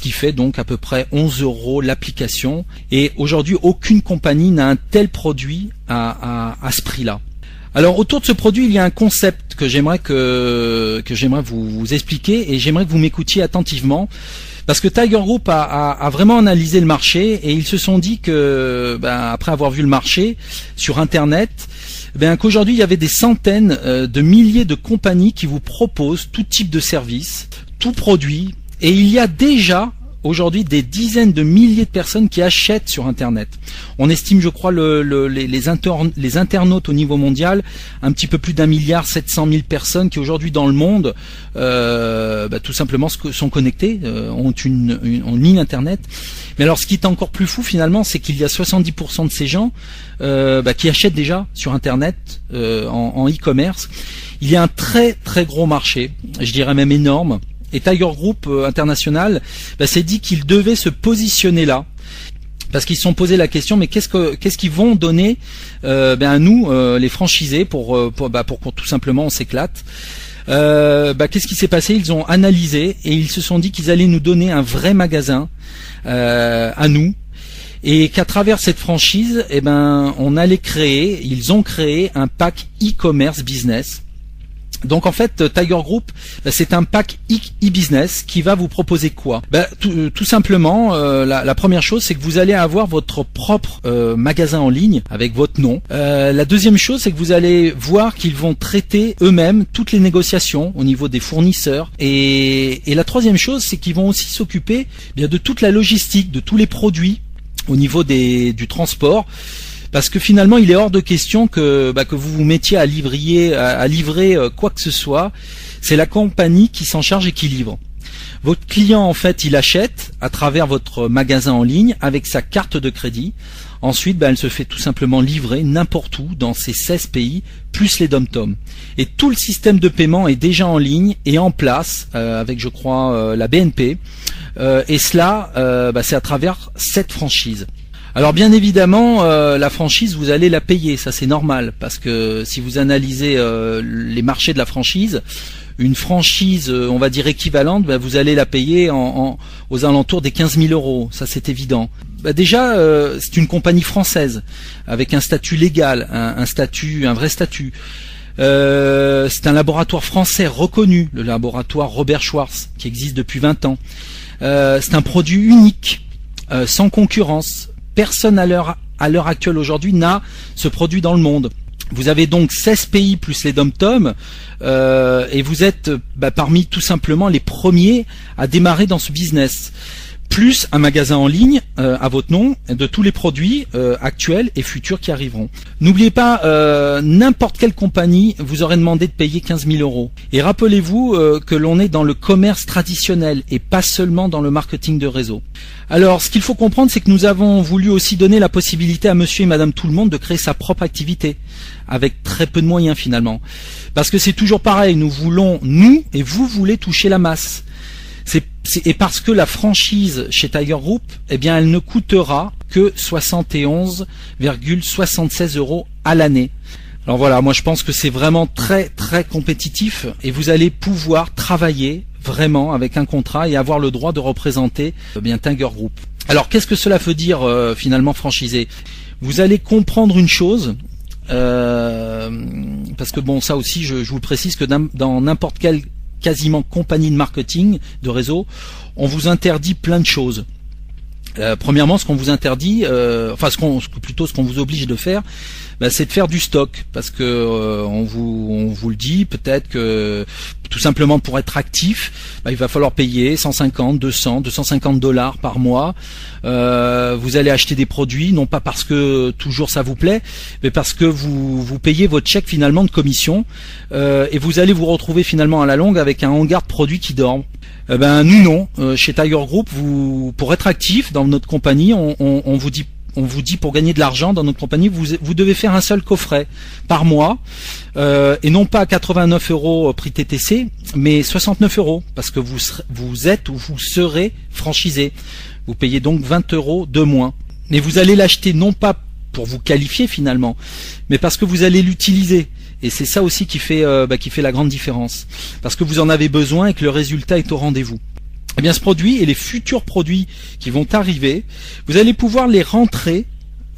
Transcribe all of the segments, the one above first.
qui fait donc à peu près 11 € l'application. Et aujourd'hui, aucune compagnie n'a un tel produit à ce prix-là. Alors autour de ce produit, il y a un concept que j'aimerais vous expliquer, et j'aimerais que vous m'écoutiez attentivement, parce que Tiger Group a vraiment analysé le marché, et ils se sont dit que après avoir vu le marché sur Internet, qu'aujourd'hui il y avait des centaines de milliers de compagnies qui vous proposent tout type de services, tout produit, et il y a déjà aujourd'hui des dizaines de milliers de personnes qui achètent sur Internet. On estime, je crois, les internautes au niveau mondial, un petit peu plus d'1,7 milliard personnes qui aujourd'hui dans le monde tout simplement sont connectées, ont une ligne Internet. Mais alors ce qui est encore plus fou finalement, c'est qu'il y a 70% de ces gens qui achètent déjà sur Internet en e-commerce. Il y a un très très gros marché, je dirais même énorme. Et Tiger Group International s'est dit qu'il devait se positionner là, parce qu'ils se sont posé la question, mais qu'est-ce qu'ils vont donner à nous, les franchisés, pour tout simplement on s'éclate. Qu'est-ce qui s'est passé? Ils ont analysé et ils se sont dit qu'ils allaient nous donner un vrai magasin à nous, et qu'à travers cette franchise, ils ont créé un pack e-commerce business. Donc en fait, Tiger Group, c'est un pack e-business qui va vous proposer quoi? Tout simplement, la première chose, c'est que vous allez avoir votre propre magasin en ligne avec votre nom. La deuxième chose, c'est que vous allez voir qu'ils vont traiter eux-mêmes toutes les négociations au niveau des fournisseurs. Et la troisième chose, c'est qu'ils vont aussi s'occuper de toute la logistique, de tous les produits au niveau du transport. Parce que finalement, il est hors de question que vous vous mettiez à livrer quoi que ce soit. C'est la compagnie qui s'en charge et qui livre. Votre client, en fait, il achète à travers votre magasin en ligne avec sa carte de crédit. Ensuite, elle se fait tout simplement livrer n'importe où dans ces 16 pays, plus les dom-tom. Et tout le système de paiement est déjà en ligne et en place avec, je crois, la BNP. Et cela, c'est à travers cette franchise. Alors bien évidemment, la franchise, vous allez la payer, ça c'est normal, parce que si vous analysez les marchés de la franchise, une franchise, on va dire équivalente, vous allez la payer aux alentours des 15 000 €, ça c'est évident. Déjà, c'est une compagnie française, avec un statut légal, un vrai statut. C'est un laboratoire français reconnu, le laboratoire Robert Schwartz, qui existe depuis 20 ans. C'est un produit unique, sans concurrence. Personne à l'heure actuelle aujourd'hui n'a ce produit dans le monde. Vous avez donc 16 pays plus les dom-tom, et vous êtes parmi tout simplement les premiers à démarrer dans ce business. Plus un magasin en ligne à votre nom de tous les produits actuels et futurs qui arriveront. N'oubliez pas, n'importe quelle compagnie vous aurait demandé de payer 15 000 €. Et rappelez-vous que l'on est dans le commerce traditionnel et pas seulement dans le marketing de réseau. Alors, ce qu'il faut comprendre, c'est que nous avons voulu aussi donner la possibilité à monsieur et madame tout le monde de créer sa propre activité, avec très peu de moyens finalement. Parce que c'est toujours pareil, nous et vous voulez toucher la masse. Et parce que la franchise chez Tiger Group, elle ne coûtera que 71,76 € à l'année. Alors voilà, moi je pense que c'est vraiment très très compétitif, et vous allez pouvoir travailler vraiment avec un contrat et avoir le droit de représenter Tiger Group. Alors qu'est-ce que cela veut dire finalement franchisé? Vous allez comprendre une chose, parce que ça aussi je vous le précise, que dans n'importe quelle quasiment compagnie de marketing, de réseau, on vous interdit plein de choses. Premièrement, ce qu'on vous interdit, ce qu'on vous oblige de faire, c'est de faire du stock, parce que on vous le dit, peut-être que tout simplement pour être actif, il va falloir payer 150, 200, 250 $ par mois. Vous allez acheter des produits, non pas parce que toujours ça vous plaît, mais parce que vous payez votre chèque finalement de commission, et vous allez vous retrouver finalement à la longue avec un hangar de produits qui dorment. Nous non, chez Tiger Group, pour être actif dans notre compagnie, on vous dit pour gagner de l'argent dans notre compagnie, vous devez faire un seul coffret par mois, et non pas 89 € prix TTC, mais 69 €, parce que vous êtes ou vous serez franchisé. Vous payez donc 20 € de moins. Mais vous allez l'acheter non pas pour vous qualifier finalement, mais parce que vous allez l'utiliser. Et c'est ça aussi qui fait la grande différence. Parce que vous en avez besoin et que le résultat est au rendez-vous. Eh bien, ce produit et les futurs produits qui vont arriver, vous allez pouvoir les rentrer,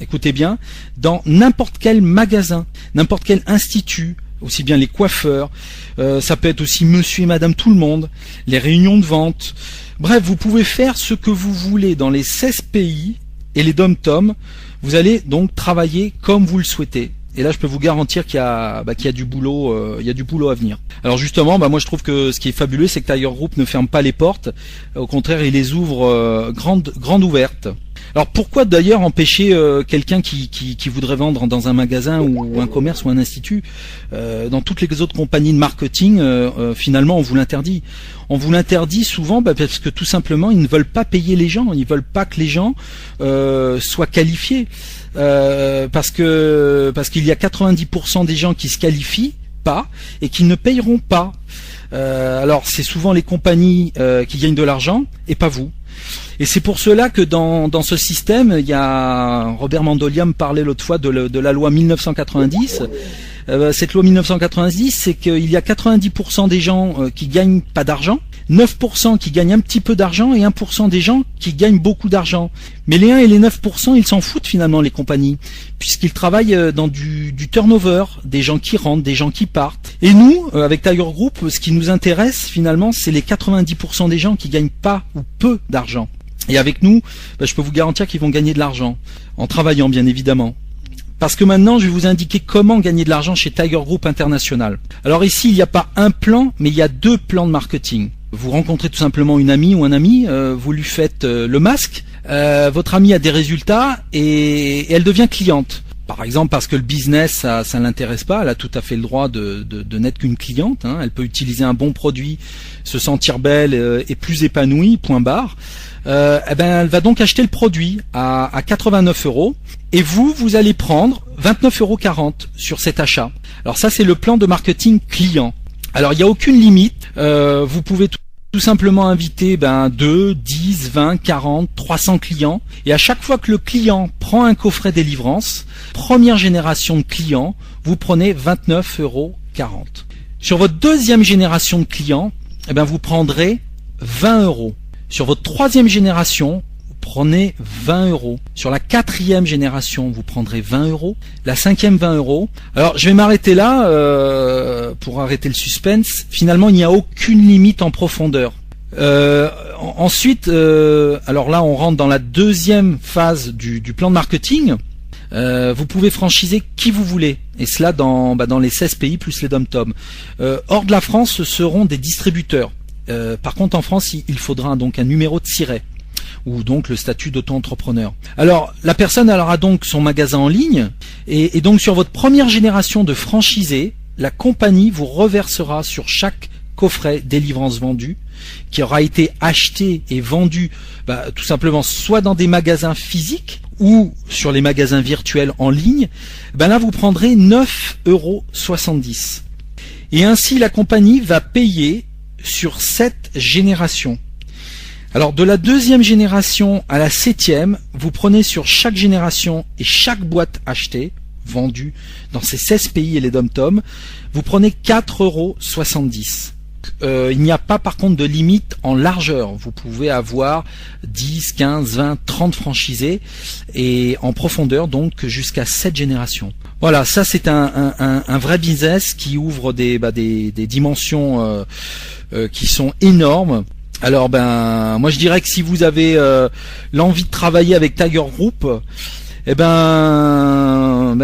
écoutez bien, dans n'importe quel magasin, n'importe quel institut, aussi bien les coiffeurs, ça peut être aussi monsieur et madame tout le monde, les réunions de vente. Bref, vous pouvez faire ce que vous voulez dans les 16 pays et les dom-toms. Vous allez donc travailler comme vous le souhaitez. Et là, je peux vous garantir qu'il y a du boulot, il y a du boulot à venir. Alors justement, moi je trouve que ce qui est fabuleux, c'est que Tiger Group ne ferme pas les portes. Au contraire, il les ouvre grandes ouvertes. Alors pourquoi d'ailleurs empêcher quelqu'un qui voudrait vendre dans un magasin ou un commerce ou un institut? Dans toutes les autres compagnies de marketing, finalement, on vous l'interdit. On vous l'interdit souvent parce que tout simplement, ils ne veulent pas payer les gens. Ils ne veulent pas que les gens soient qualifiés. Parce qu'il y a 90% des gens qui se qualifient pas et qui ne payeront pas. Alors c'est souvent les compagnies qui gagnent de l'argent et pas vous. Et c'est pour cela que dans ce système, il y a Robert Mandolia me parlait l'autre fois de la loi 1990. Cette loi 1990, c'est qu'il y a 90% des gens qui gagnent pas d'argent, 9% qui gagnent un petit peu d'argent et 1% des gens qui gagnent beaucoup d'argent. Mais les 1 et les 9%, ils s'en foutent finalement, les compagnies, puisqu'ils travaillent dans du turnover, des gens qui rentrent, des gens qui partent. Et nous, avec Tiger Group, ce qui nous intéresse finalement, c'est les 90% des gens qui gagnent pas ou peu d'argent. Et avec nous, je peux vous garantir qu'ils vont gagner de l'argent, en travaillant bien évidemment. Parce que maintenant, je vais vous indiquer comment gagner de l'argent chez Tiger Group International. Alors ici, il n'y a pas un plan, mais il y a 2 plans de marketing. Vous rencontrez tout simplement une amie ou un ami, vous lui faites le masque, votre amie a des résultats et elle devient cliente. Par exemple, parce que le business, ça l'intéresse pas, elle a tout à fait le droit de n'être qu'une cliente. Hein. Elle peut utiliser un bon produit, se sentir belle et plus épanouie, point barre. Elle va donc acheter le produit à 89 € et vous allez prendre 29,40 € sur cet achat. Alors ça, c'est le plan de marketing client. Alors il n'y a aucune limite, vous pouvez tout simplement inviter 2, 10, 20, 40, 300 clients et à chaque fois que le client prend un coffret délivrance, première génération de clients, vous prenez 29,40 €. Sur votre deuxième génération de clients, vous prendrez 20 €. Sur votre troisième génération, vous prenez 20 €. Sur la quatrième génération, vous prendrez 20 €. La cinquième, 20 €. Alors, je vais m'arrêter là pour arrêter le suspense. Finalement, il n'y a aucune limite en profondeur. Ensuite, alors là, on rentre dans la deuxième phase du plan de marketing. Vous pouvez franchiser qui vous voulez, et cela dans les 16 pays plus les dom-toms. Hors de la France, ce seront des distributeurs. Par contre, en France, il faudra donc un numéro de siret ou donc le statut d'auto-entrepreneur. Alors, la personne aura donc son magasin en ligne et donc sur votre première génération de franchisés, la compagnie vous reversera sur chaque coffret délivrance vendu qui aura été acheté et vendu tout simplement soit dans des magasins physiques ou sur les magasins virtuels en ligne, là vous prendrez 9,70 €. Et ainsi la compagnie va payer sur 7 générations. Alors de la deuxième génération à la 7e, vous prenez sur chaque génération et chaque boîte achetée, vendue dans ces 16 pays et les dom-toms, vous prenez 4,70 €. Il n'y a pas par contre de limite en largeur. Vous pouvez avoir 10, 15, 20, 30 franchisés et en profondeur donc jusqu'à 7 générations. Voilà, ça c'est un vrai business qui ouvre des dimensions qui sont énormes. Alors moi je dirais que si vous avez l'envie de travailler avec Tiger Group,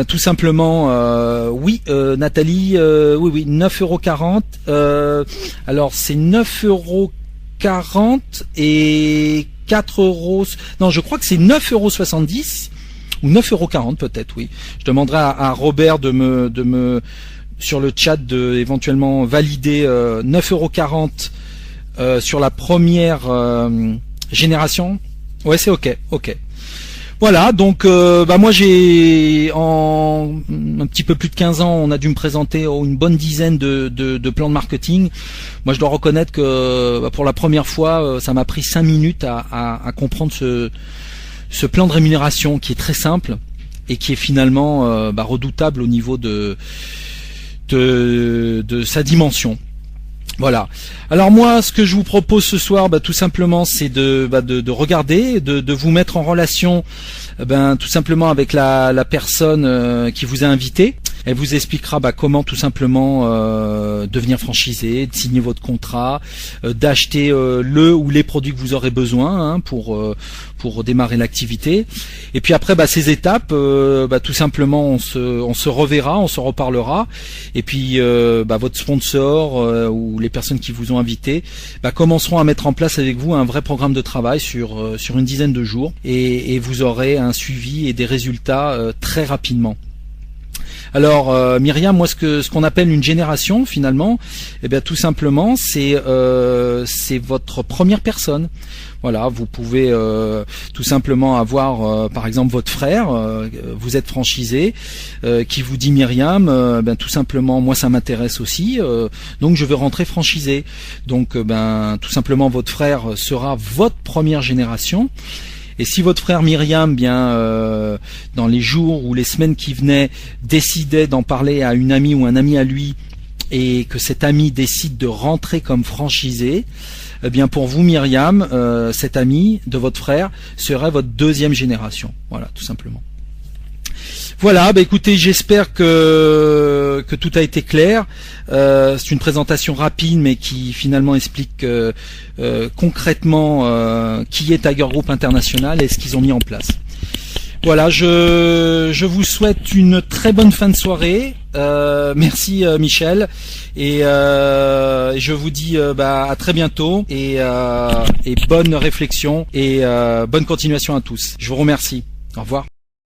tout simplement oui Nathalie, oui 9,40 €. Alors c'est 9,40 € et 4 €. Non, je crois que c'est 9,70 € ou 9,40 € peut-être, oui. Je demanderai à Robert de me sur le chat de éventuellement valider 9,40 € sur la première génération. Ouais, c'est ok. Voilà, donc moi j'ai en un petit peu plus de 15 ans, on a dû me présenter une bonne dizaine de plans de marketing. Moi je dois reconnaître que pour la première fois, ça m'a pris 5 minutes à comprendre ce plan de rémunération qui est très simple et qui est finalement redoutable au niveau de sa dimension. Voilà. Alors moi, ce que je vous propose ce soir, tout simplement, c'est de regarder, de vous mettre en relation, tout simplement avec la personne qui vous a invité. Elle vous expliquera comment tout simplement devenir franchisé, de signer votre contrat, d'acheter le ou les produits que vous aurez besoin pour démarrer l'activité. Et puis après ces étapes, tout simplement on se reverra, on se reparlera. Et puis votre sponsor ou les personnes qui vous ont invité commenceront à mettre en place avec vous un vrai programme de travail sur une dizaine de jours et vous aurez un suivi et des résultats très rapidement. Alors Myriam, moi ce qu'on appelle une génération finalement, tout simplement c'est votre première personne. Voilà, vous pouvez tout simplement avoir par exemple votre frère, vous êtes franchisé, qui vous dit Myriam, tout simplement moi ça m'intéresse aussi, donc je veux rentrer franchisé. Donc tout simplement votre frère sera votre première génération. Et si votre frère Myriam, dans les jours ou les semaines qui venaient, décidait d'en parler à une amie ou un ami à lui, et que cet ami décide de rentrer comme franchisé, pour vous Myriam, cet ami de votre frère serait votre deuxième génération. Voilà, tout simplement. Voilà, écoutez, j'espère que tout a été clair. C'est une présentation rapide, mais qui finalement explique concrètement qui est Tiger Group International et ce qu'ils ont mis en place. Voilà, je vous souhaite une très bonne fin de soirée. Merci Michel, et je vous dis à très bientôt et bonne réflexion et bonne continuation à tous. Je vous remercie. Au revoir.